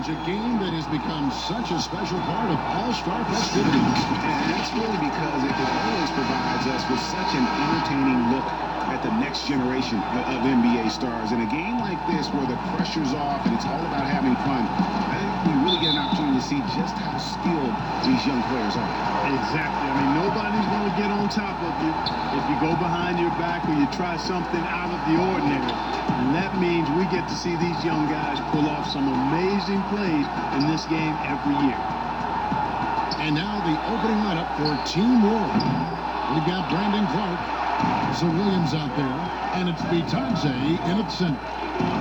challenge, a game that has become such a special part of All-Star festivities. And that's really because it always provides us with such an entertaining look at the next generation of NBA stars. In a game like this where the pressure's off and it's all about having fun, I think we really get an opportunity to see just how skilled these young players are. Exactly. I mean, nobody's going to get on top of you if you go behind your back or you try something out of the ordinary. And that means we get to see these young guys pull off some amazing plays in this game every year. And now the opening lineup for Team World. We've got Brandon Clark, Sir Williams out there, and it's Bitadze in at center.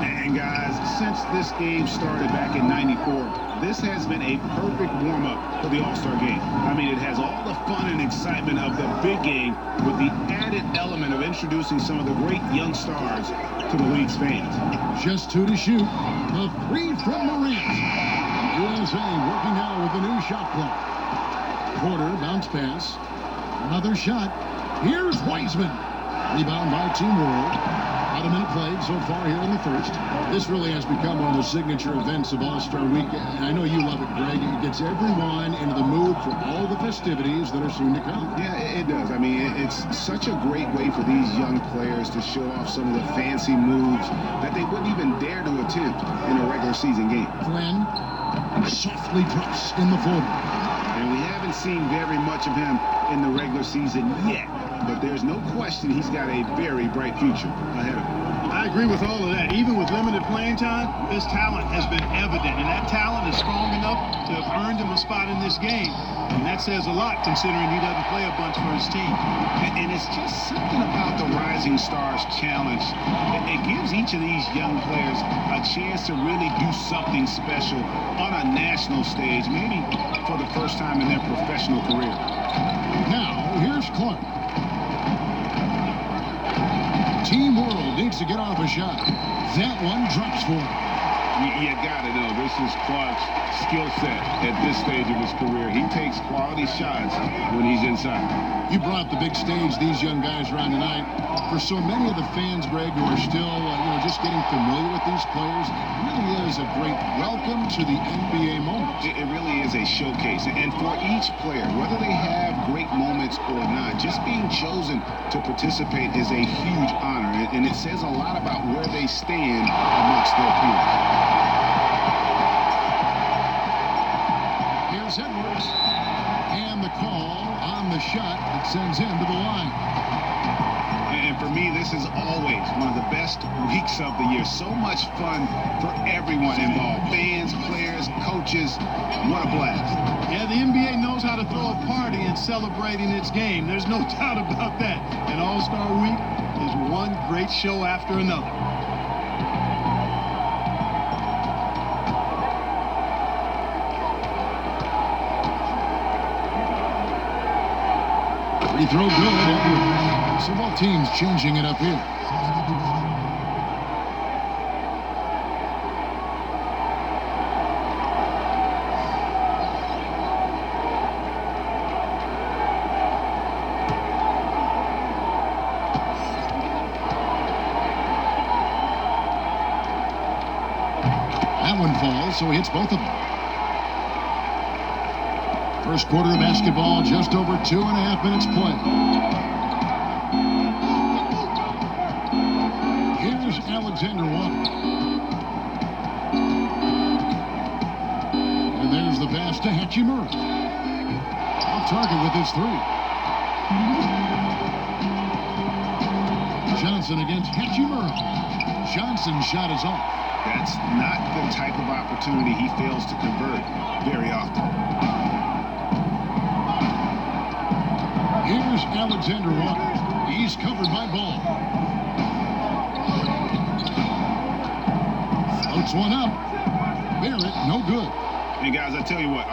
And guys, since this game started back in '94, this has been a perfect warm-up for the All-Star game. I mean, it has all the fun and excitement of the big game with the added element of introducing some of the great young stars to the league's fans. Just 2 to shoot. The 3 from Morant. USA working out with a new shot clock. Porter bounce pass. Another shot. Here's Wiseman. Rebound by Team World. About a minute played so far here in the first. This really has become one of the signature events of All-Star Week. And I know you love it, Greg. It gets everyone into the mood for all the festivities that are soon to come. Yeah, it does. I mean, it's such a great way for these young players to show off some of the fancy moves that they wouldn't even dare to attempt in a regular season game. Flynn softly drops in the floater. And we haven't seen very much of him in the regular season yet. But there's no question he's got a very bright future ahead of him. I agree with all of that. Even with limited playing time, his talent has been evident. And that talent is strong enough to have earned him a spot in this game. And that says a lot considering he doesn't play a bunch for his team. And it's just something about the Rising Stars Challenge. It gives each of these young players a chance to really do something special on a national stage, maybe for the first time in their professional career. Now, here's Clark. Team World needs to get off a shot. That one drops for him. You got to know, this is Clark's skill set at this stage of his career. He takes quality shots when he's inside. You brought the big stage these young guys around tonight. For so many of the fans, Greg, who are still just getting familiar with these players, it really is a great welcome to the NBA moment. It really is a showcase. And for each player, whether they have great moments or not, just being chosen to participate is a huge honor. And it says a lot about where they stand amongst their peers. Here's Edwards. And the call on the shot that sends him to the line. And for me, this is always one of the best weeks of the year. So much fun for everyone involved. Fans, players, coaches. What a blast. Yeah, the NBA knows how to throw a party and celebrating its game. There's no doubt about that. And All-Star Week is one great show after another. Free throw good. So both teams changing it up here. That one falls, so he hits both of them. First quarter of basketball, just over 2.5 minutes played. Here's Alexander Walker. And there's the pass to Hachimura. Off target with his 3. Johnson against Hachimura. Johnson's shot is off. That's not the type of opportunity he fails to convert very often. Here's Alexander Walker. He's covered by Ball. Floats one up. Barrett, no good. And guys, I tell you what,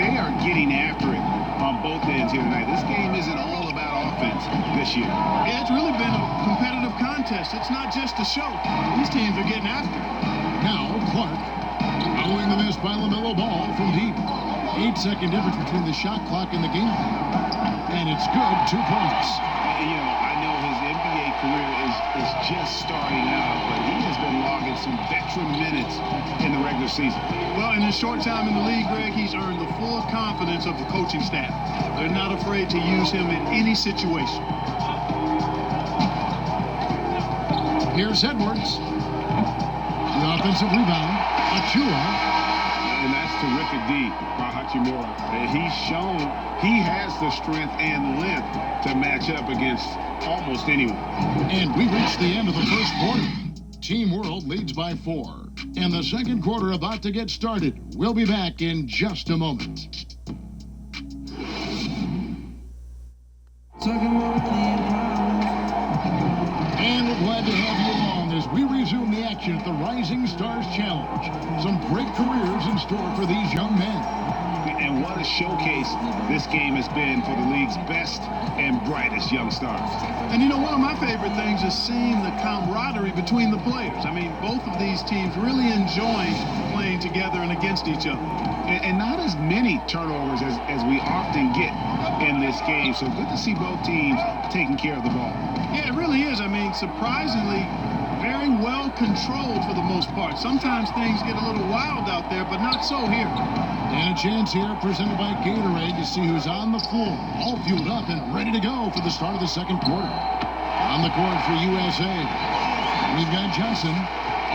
they are getting after it on both ends here tonight. This game isn't all about offense this year. Yeah, it's really been a competitive contest. It's not just a show. These teams are getting after it. Now Clark. Following the miss by LaMelo Ball from deep. 8-second difference between the shot clock and the game. And it's good, 2 points. You know, I know his NBA career is just starting out, but he has been logging some veteran minutes in the regular season. Well, in his short time in the league, Greg, he's earned the full confidence of the coaching staff. They're not afraid to use him in any situation. Here's Edwards. The offensive rebound. Achua. And that's terrific D by Hachimura. He's shown he has the strength and length to match up against almost anyone. And we reached the end of the first quarter. Team World leads by 4. And the second quarter about to get started. We'll be back in just a moment. And we're glad to have you along as we resume the action at the Rising Stars Challenge. Some great careers in store for these young men. And what a showcase this game has been for the league's best and brightest young stars. And you know, one of my favorite things is seeing the camaraderie between the players. I mean, both of these teams really enjoying playing together and against each other. And not as many turnovers as we often get in this game. So good to see both teams taking care of the ball. Yeah, it really is. I mean, surprisingly, very well controlled for the most part. Sometimes things get a little wild out there, but not so here. And a chance here presented by Gatorade to see who's on the floor, all fueled up and ready to go for the start of the second quarter. On the court for USA, we've got Johnson,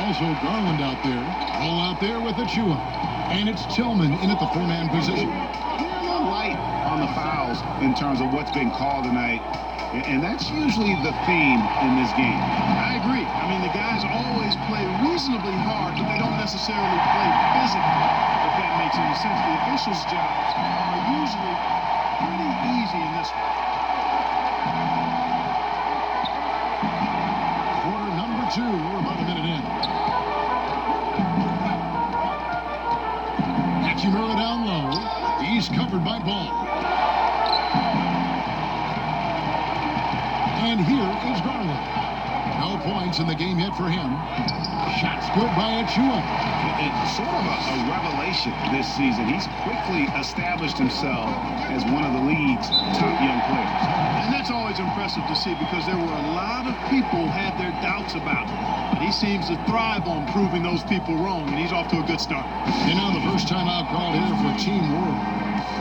also Garland out there, all out there with Achua. And it's Tillman in at the 4-man position. A little light on the fouls in terms of what's been called tonight. And that's usually the theme in this game. I agree. I mean, the guys always play reasonably hard, but they don't necessarily play physically, if that makes any sense. The officials' jobs are usually pretty easy in this one. Quarter number 2, we're about a minute in. Hachimura down low. He's covered by Ball. And here is Garland. No points in the game yet for him. Shots good by Achua. It's sort of a revelation this season. He's quickly established himself as one of the league's top young players. And that's always impressive to see because there were a lot of people who had their doubts about him. But he seems to thrive on proving those people wrong, and he's off to a good start. And now the first time out called here for Team World.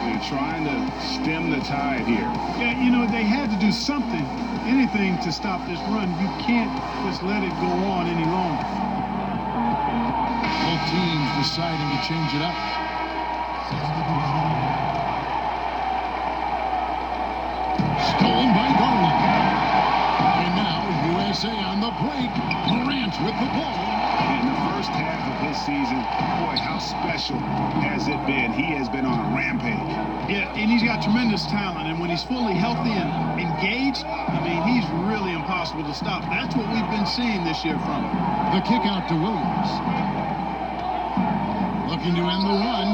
They're trying to stem the tide here. Yeah, you know, they had to do something. Anything to stop this run. You can't just let it go on any longer. Both teams deciding to change it up. Stolen by Garland. And now USA on the break. Morant with the ball. In the first half of his season, boy, how special has it been? He has been on a rampage. Yeah, and he's got tremendous talent, and when he's fully healthy and engaged, I mean, he's really impossible to stop. That's what we've been seeing this year from him. The kick out to Williams. Looking to end the run.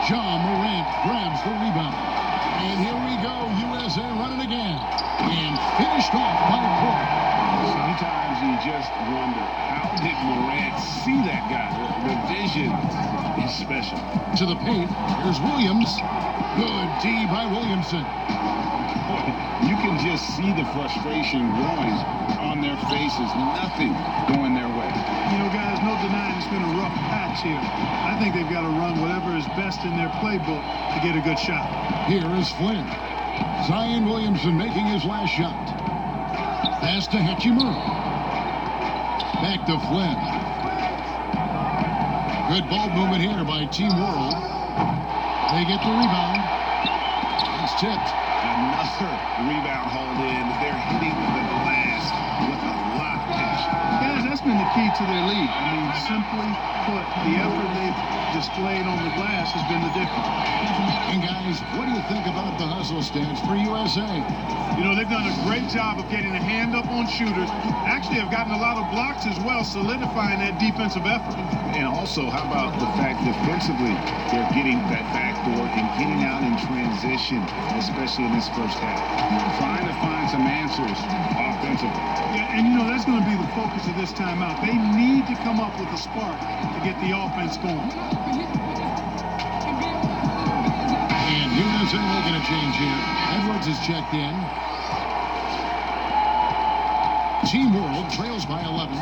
Ja Morant grabs the rebound. And here we go, USA running again. And finished off by Porter. Sometimes you just wonder, how did Morant see that guy? The vision is special. To the paint, here's Williams. Good D by Williamson. Boy, you can just see the frustration growing on their faces. Nothing going their way. You know, guys, no denying it's been a rough patch here. I think they've got to run whatever is best in their playbook to get a good shot. Here is Flynn. Zion Williamson making his last shot. Pass to Hachimura. Back to Flynn. Good ball movement here by Team World. They get the rebound. It's tipped. Another rebound hauled in. They're hitting the glass with a lot of passion. Guys, that's been the key to their lead. I mean, simply put, the effort they've displayed on the glass has been the difference. And guys, what do you think about the hustle stance for USA? You know, they've done a great job of getting a hand up on shooters. Actually, have gotten a lot of blocks as well, solidifying that defensive effort. And also, how about the fact defensively, they're getting that backdoor and getting out in transition, especially in this first half. Trying to find some answers offensively. Yeah, and you know, that's going to be the focus of this timeout. They need to come up with a spark to get the offense going. And USA making a change here. Edwards is checked in. Team World trails by 11.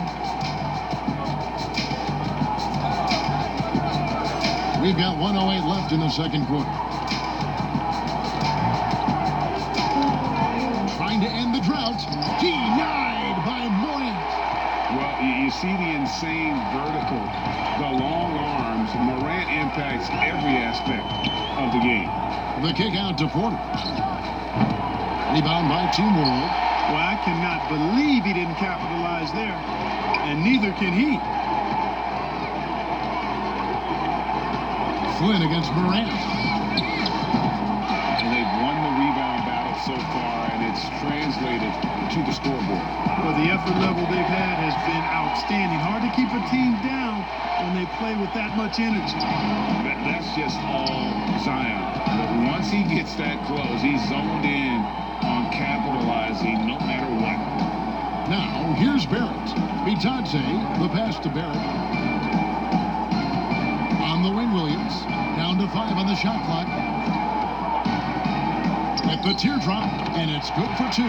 We've got 1:08 left in the second quarter. Trying to end the drought. Denied by Morin. Well, you see the insane vertical, the long arms. Morant impacts every aspect of the game. The kick out to Porter. Rebound by Team World. Well, I cannot believe he didn't capitalize there, and neither can he. Flynn against Morant. And they've won the rebound battle so far, and it's translated to the scoreboard. Well, the effort level they've had has been outstanding. Hard to keep a team down when they play with that much energy. That's just all Zion. But once he gets that close, he's zoned in on capitalizing no matter what. Now, here's Barrett. Bitadze, the pass to Barrett. On the wing, Williams. Down to 5 on the shot clock. At the teardrop, and it's good for 2.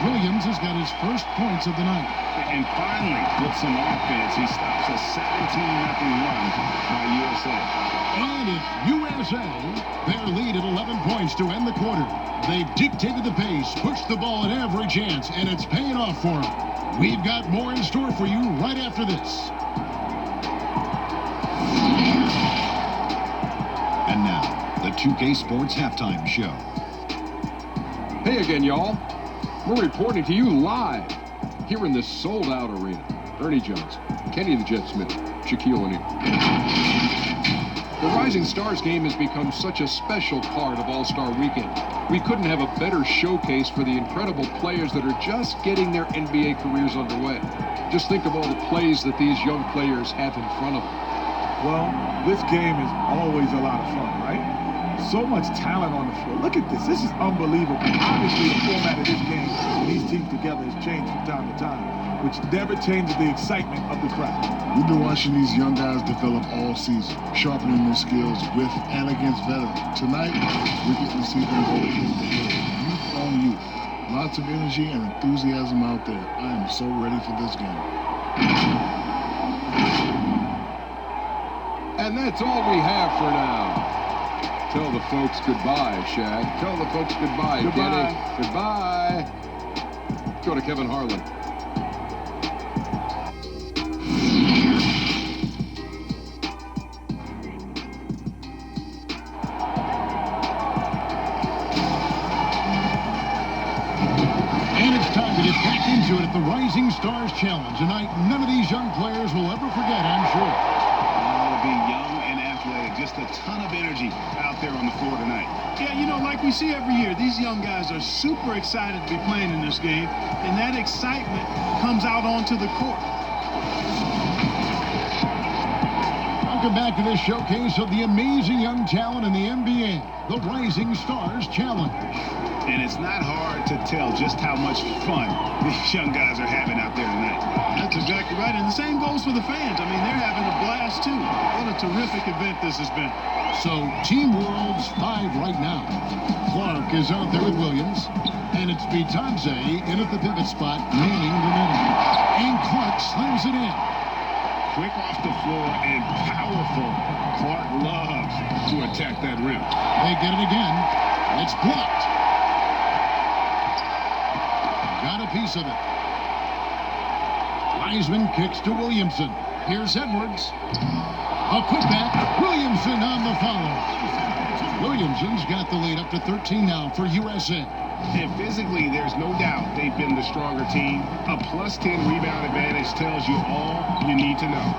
Williams has got his first points of the night. And finally, with some offense, he stops a 17-0 run by USA. And it's USA, their lead at 11 points to end the quarter. They've dictated the pace, pushed the ball at every chance, and it's paying off for them. We've got more in store for you right after this. And now, the 2K Sports Halftime Show. Hey again, y'all. We're reporting to you live here in this sold-out arena. Ernie Johnson, Kenny the Jet Smith, Shaquille O'Neal. The Rising Stars game has become such a special part of All-Star Weekend. We couldn't have a better showcase for the incredible players that are just getting their NBA careers underway. Just think of all the plays that these young players have in front of them. Well, this game is always a lot of fun, right? So much talent on the floor. Look at this. This is unbelievable. Obviously, the format of this game and these teams together has changed from time to time, which never changes the excitement of the crowd. We've been watching these young guys develop all season, sharpening their skills with and against veterans. Tonight, we're getting to see them go youth on youth. Lots of energy and enthusiasm out there. I am so ready for this game. And that's all we have for now. Tell the folks goodbye, Shad. Tell the folks goodbye, Goodbye. Kenny. Goodbye. Go to Kevin Harlan. And it's time to get back into it at the Rising Stars Challenge. A night none of these young players will ever forget, I'm sure. They'll be young and athletic. Just a ton of energy out there on the floor tonight. Yeah, you know, like we see every year, these young guys are super excited to be playing in this game, and that excitement comes out onto the court. Welcome back to this showcase of the amazing young talent in the NBA, the Rising Stars Challenge. And it's not hard to tell just how much fun these young guys are having out there tonight. That's exactly right, and the same goes for the fans. I mean, they're having a blast, too. What a terrific event this has been. So, Team World's 5 right now. Clark is out there with Williams, and it's Bitadze in at the pivot spot, manning the middle. And Clark slams it in. Quick off the floor and powerful. Clark loves to attack that rim. They get it again. It's blocked. Got a piece of it. Wiseman kicks to Williamson. Here's Edwards. A putback. Williamson on the follow. Williamson's got the lead up to 13 now for USA. And physically, there's no doubt they've been the stronger team. A plus 10 rebound advantage tells you all you need to know.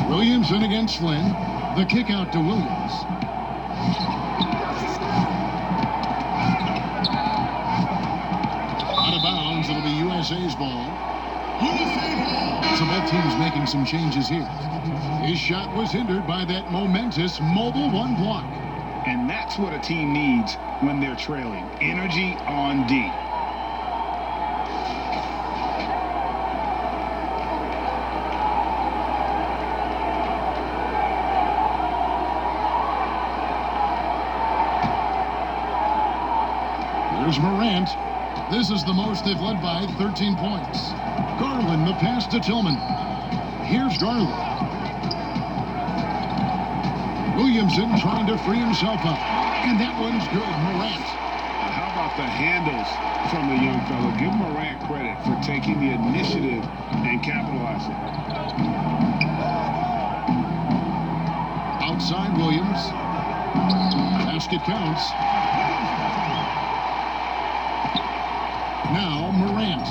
Williamson against Flynn. The kick out to Williams. Out of bounds, it'll be USA's ball. So that team's making some changes here. His shot was hindered by that momentous mobile one block. And that's what a team needs when they're trailing. Energy on D. Here's Morant. This is the most they've led by, 13 points. Garland, the pass to Tillman. Here's Garland. Williamson trying to free himself up. And that one's good. Morant. How about the handles from the young fellow? Give Morant credit for taking the initiative and capitalizing. Outside Williams. Basket counts. Now Morant.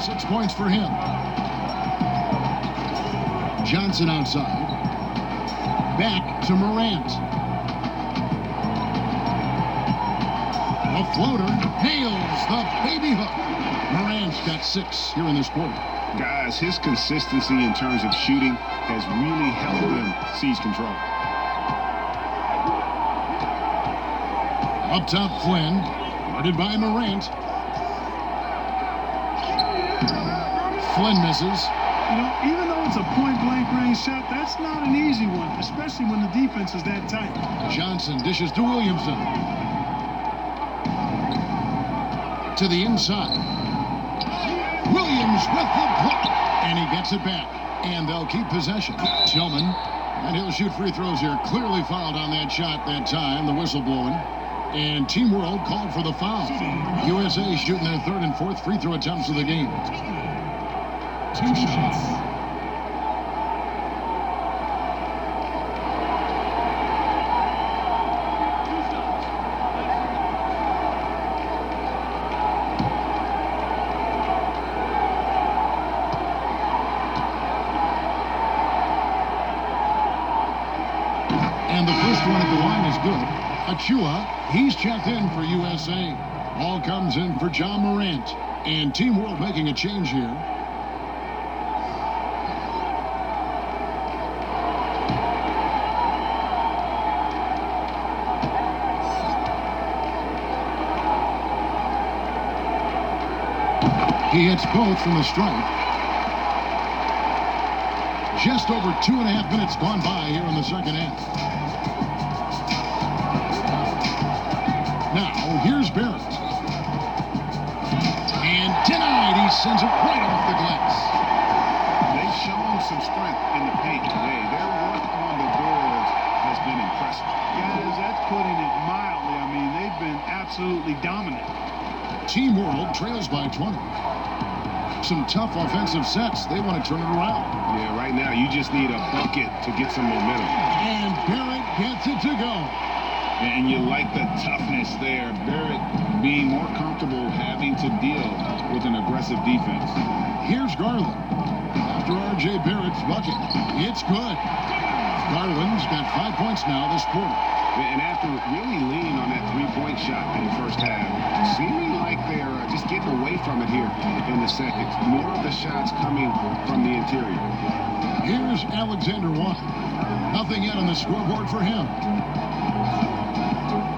6 points for him. Johnson outside. Back to Morant. A floater nails the baby hook. Morant's got 6 here in this quarter. Guys, his consistency in terms of shooting has really helped them seize control. Up top, Flynn. Guarded by Morant. Flynn misses. You know, even though it's a point-blank range shot, that's not an easy one, especially when the defense is that tight. Johnson dishes to Williamson. To the inside. Williams with the block. And he gets it back. And they'll keep possession. Tillman. And he'll shoot free throws here. Clearly fouled on that shot that time. The whistle blowing. And Team World called for the foul. USA shooting their 3rd and 4th free throw attempts of the game. 2 shots. And the first one at the line is good. Achua, he's checked in for USA. Ball comes in for John Morant. And Team World making a change here. He hits both from the stripe. Just over 2.5 minutes gone by here in the second half. Now, here's Barrett. And denied. He sends it right off the glass. They've shown some strength in the paint today. Their work on the boards has been impressive. Guys, that's putting it mildly. I mean, they've been absolutely dominant. Team World trails by 20. Some tough offensive sets. They want to turn it around. Yeah, right now you just need a bucket to get some momentum. And Barrett gets it to go. And you like the toughness there. Barrett being more comfortable having to deal with an aggressive defense. Here's Garland. After R.J. Barrett's bucket. It's good. Garland's got 5 points now this quarter. And after really leaning on that three-point shot in the first half, seeming like they're just getting away from it here in the second. More of the shots coming from the interior. Here's Alexander Walker. Nothing yet on the scoreboard for him.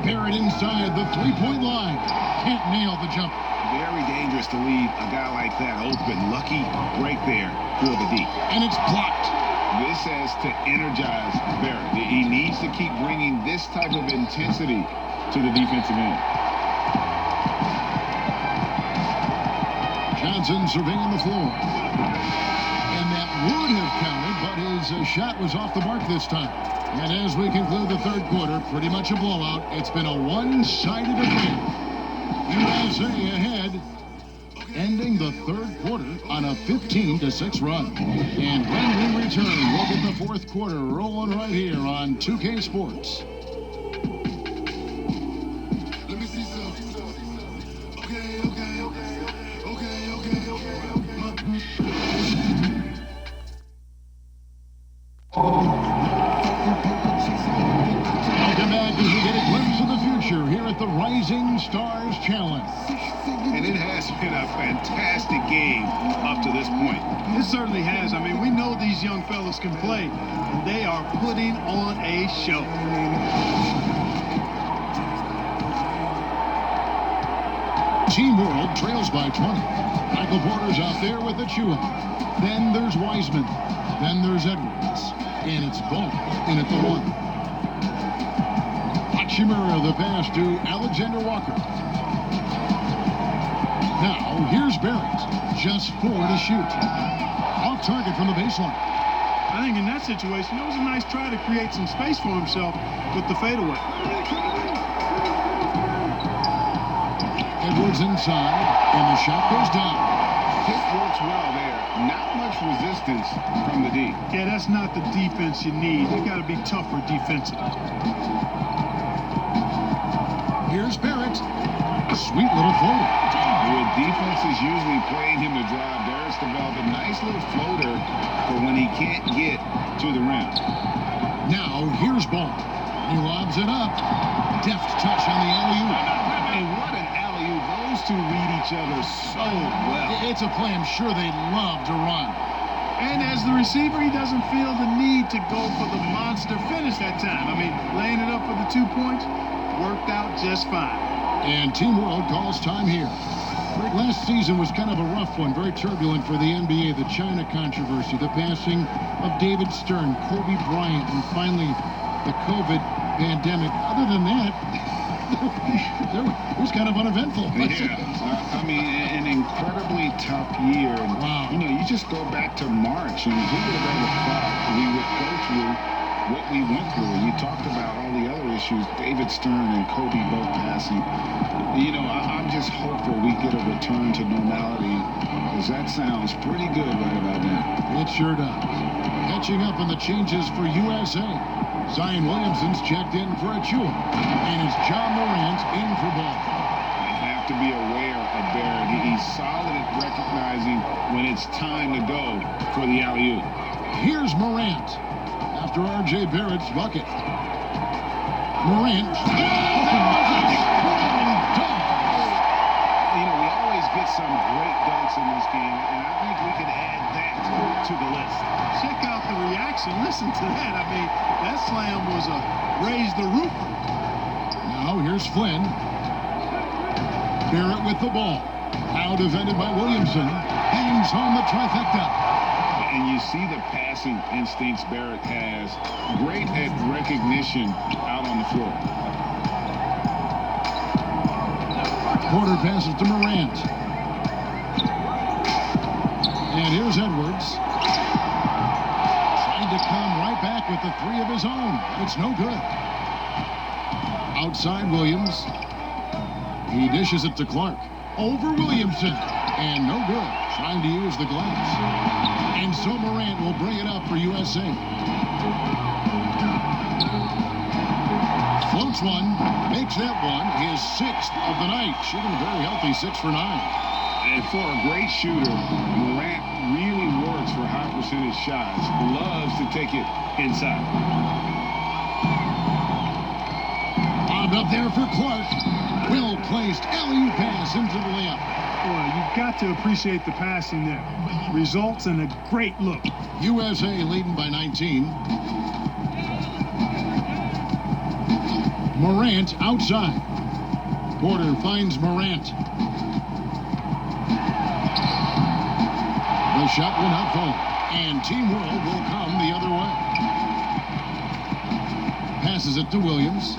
Barrett inside the three-point line. Can't nail the jumper. Very dangerous to leave a guy like that open. Lucky break there for the D. And it's blocked. This has to energize Barrett. He needs to keep bringing this type of intensity to the defensive end. Johnson surveying the floor. And that would have counted, but his shot was off the mark this time. And as we conclude the third quarter, pretty much a blowout. It's been a one-sided affair. USA ahead, ending the third quarter on a 15-6 run. And when we return, we'll get the fourth quarter rolling right here on 2K Sports. Let me see some. Welcome back as we get a glimpse of the future here at the Rising Stars Challenge. And it has been a fantastic game up to this point. It certainly has. I mean, we know these young fellas can play. They are putting on a show. Team World trails by 20. Michael Porter's out there with Achua. Then there's Wiseman. Then there's Edwards. And it's Ball in at the one. Hachimura the pass to Alexander Walker. Now, here's Barrett. Just 4 to shoot. Off target from the baseline. I think in that situation, it was a nice try to create some space for himself with the fadeaway. Edwards inside, and the shot goes down. Pick works well there. Not much resistance from the D. Yeah, that's not the defense you need. You got to be tougher defensively. Here's Barrett. Sweet little floater. With defenses usually playing him to drive, Barrett's developed a nice little floater for when he can't get to the rim. Now, here's Ball. He lobs it up. Deft touch on the alley-oop. And what an alley-oop. Those two read each other so well. It's a play I'm sure they love to run. And as the receiver, he doesn't feel the need to go for the monster finish that time. I mean, laying it up for the 2 points worked out just fine. And Team World calls time here. Last season was kind of a rough one, very turbulent for the NBA. The China controversy, the passing of David Stern, Kobe Bryant, and finally the COVID pandemic. Other than that, it was kind of uneventful. Yeah, I mean, an incredibly tough year. And, wow. You know, you just go back to March, and who would have ever thought we would go through what we went through? And you talked about all the other issues, David Stern and Kobe both passing. You know, I'm just hopeful we get a return to normality, because that sounds pretty good right about now. It sure does. Catching up on the changes for USA. Zion Williamson's checked in for Achua. And it's John Morant in for Ball. You have to be aware of Barrett. He's solid at recognizing when it's time to go for the alley-oop. Here's Morant after R.J. Barrett's bucket. Morant. You know, we always get some great dunks in this game, and I think we can add that to the list. Check out the reaction. Listen to that. I mean, that slam was a raise the roof. Now here's Flynn. Barrett with the ball. Now defended by Williamson. Hangs on the trifecta. And you see the passing instincts Barrett has. Great at recognition out on the floor. Porter passes to Morant. And here's Edwards. Trying to come right back with the 3 of his own. It's no good. Outside Williams. He dishes it to Clark. Over Williamson. And no good. Trying to use the glass. And so Morant will bring it up for USA. Floats one. Makes that one his 6th of the night. Shooting a very healthy 6 for 9. And for a great shooter, Morant really works for high percentage shots. Loves to take it inside. Bobbed up there for Clark. Well placed alley-oop pass into the layup. Boy, you've got to appreciate the passing there. Results in a great look. USA leading by 19. Morant outside. Porter finds Morant. The shot will not fall. And Team World will come the other way. Passes it to Williams.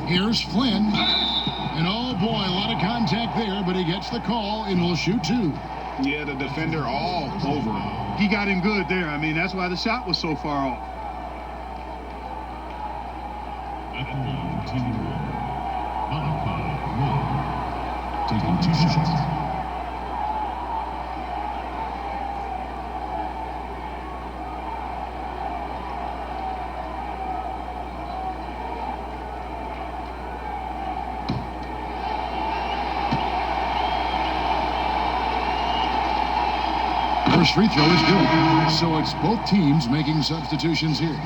Here's Flynn. And oh boy, a lot of contact there, but he gets the call and will shoot 2. Yeah, the defender all over him. He got him good there. I mean, that's why the shot was so far off. Taking 2 shots. First free throw is good. So it's both teams making substitutions here.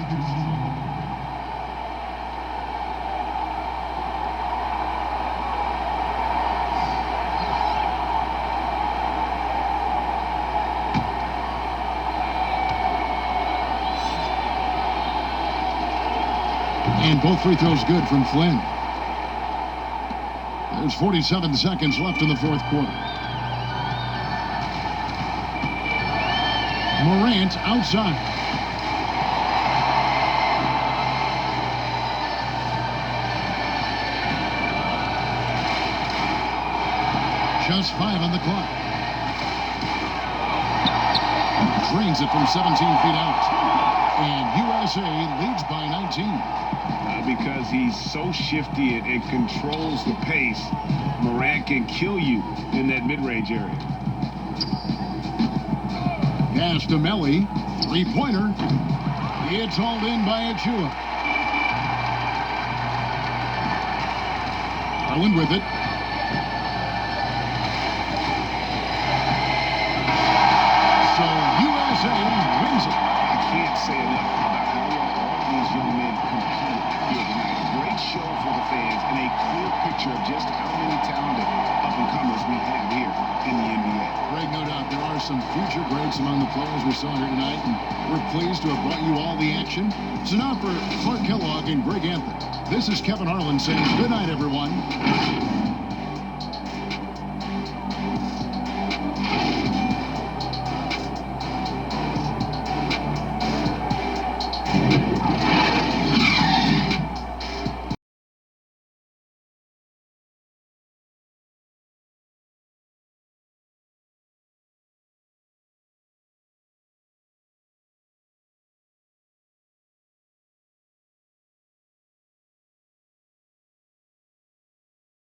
And both free throws good from Flynn. There's 47 seconds left in the 4th quarter. Morant outside. Just 5 on the clock. Drains it from 17 feet out. And USA leads by 19. Because he's so shifty and controls the pace, Morant can kill you in that mid-range area. Pass to Melly. Three-pointer. It's hauled in by Achua. Garland with it. So USA wins it. I can't say enough about how well all these young men compete here tonight. A great show for the fans and a clear picture of just how many talented up-and-comers we have here in the NBA. Greg, no doubt there are some future greats among the players we saw here tonight, and we're pleased to have brought you all the action. So now for Clark Kellogg and Greg Anthony, this is Kevin Harlan saying good night, everyone.